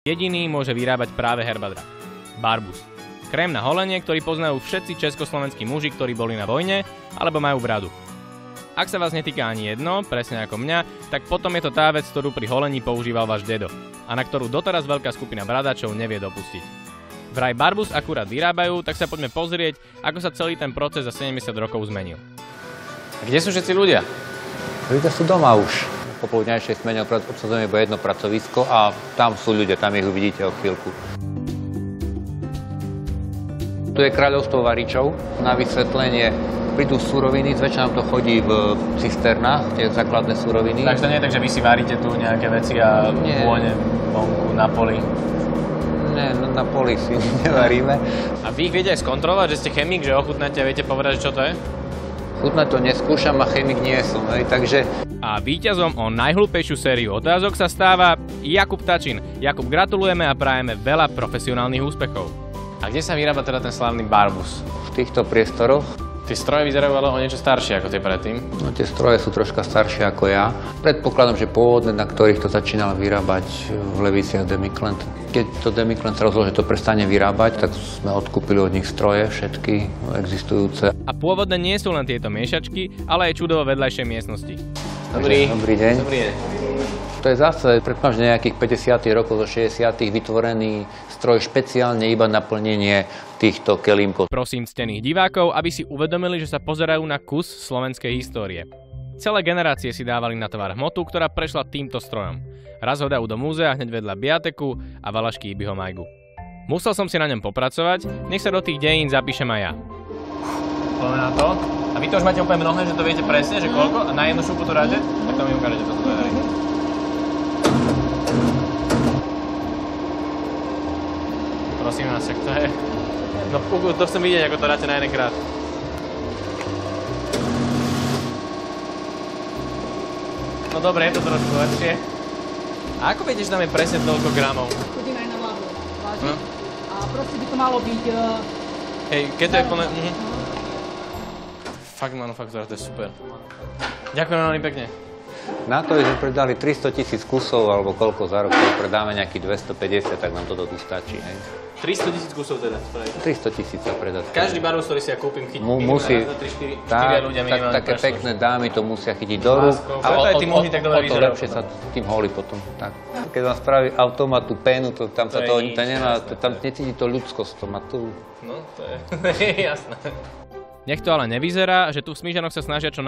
Jediný môže vyrábať práve Herbadrak. Barbus. Krém na holenie, ktorý poznajú všetci československí muži, ktorí boli na vojne, alebo majú bradu. Ak sa vás netýka ani jedno, presne ako mňa, tak potom je to tá vec, ktorú pri holení používal váš dedo a na ktorú doteraz veľká skupina bradačov nevie dopustiť. Vraj Barbus akurát vyrábajú, tak sa poďme pozrieť, ako sa celý ten proces za 70 rokov zmenil. A kde sú všetci ľudia? Ľudia sú doma už. Po poludňajšej smene obsadzujeme iba jedno pracovisko a tam sú ľudia, tam ich uvidíte o chvíľku. Tu je kráľovstvo varičov. Na vysvetlenie prídu suroviny, zväčša nám to chodí v cisternách, tie základné suroviny. Takže to nie je tak, že vy si varíte tu nejaké veci a pôjne vonku na poli? Nie, na poli si nevaríme. A vy ich viete aj skontrolovať, že ste chemik, že ochutnáte a viete povedať, čo to je? Chutnať to neskúšam a chemik nie som, takže... A víťazom o najhlúpejšiu sériu otázok sa stáva Jakub Tačin. Jakub, gratulujeme a prajeme veľa profesionálnych úspechov. A kde sa vyrába teda ten slávny Barbus? V týchto priestoroch. Tie stroje vyzerajú ale o niečo staršie ako tie predtým. No, tie stroje sú troška staršie ako ja. Predpokladám, že pôvodné, na ktorých to začínal vyrábať v Leviciach Demiklent. Keď to Demiklent sa rozhodol, že to prestane vyrábať, tak sme odkúpili od nich stroje, všetky existujúce. A pôvodné nie sú len tieto miešačky, ale aj čudo vo vedľajšej miestnosti. Dobrý deň. Dobrý deň. To je zase predpokladám, nejakých 50. rokov zo 60. vytvorený stroj špeciálne iba na plnenie týchto kelímkov. Prosím ctených divákov, aby si uvedomili, že sa pozerajú na kus slovenskej histórie. Celé generácie si dávali na tvar hmotu, ktorá prešla týmto strojom. Raz ho dajú do múzea hneď vedľa Biateku a Valašky Ibiho Majgu. Musel som si na ňom popracovať, nech sa do tých dejín zapíšem aj ja. Poďme na to. A vy to už máte úplne mnohé, že to viete presne, že koľko? A na jednu šupu to dáte? Tak to mi ukážete, čo to je. Prosím vás, jak to je? No to chcem vidieť, ako to dáte na jeden krát. No dobre, je to trošku lepšie. A ako viete, že tam je presne toľko gramov? Chodím aj na vládu vážiť. A proste by to malo byť... Hej, keď to je plné... Fakt manufaktúra, to je super. Ďakujem veľmi pekne. Na to, že sme predali 300 000 kusov, alebo koľko za rok, keď predáme nejakých 250, tak nám toto tu stačí. Hej. 300 000 kusov teda? 300 000 sa predá. Každý Barbus, ktorý si ja kúpim, chytí musí, 4 ľudia minimálne. Také pekné dámy to musia chytiť do rúk. A tí muži tak dobre vyzerajú. lepšie sa tým holí potom. Tak. Keď vám spraví automat tú pénu, tam sa to nemá, tam necíti to ľudskosť, to má tu. No, to je jasné. Nech to ale nevyzerá, že tu v Smížanoch sa snažia čo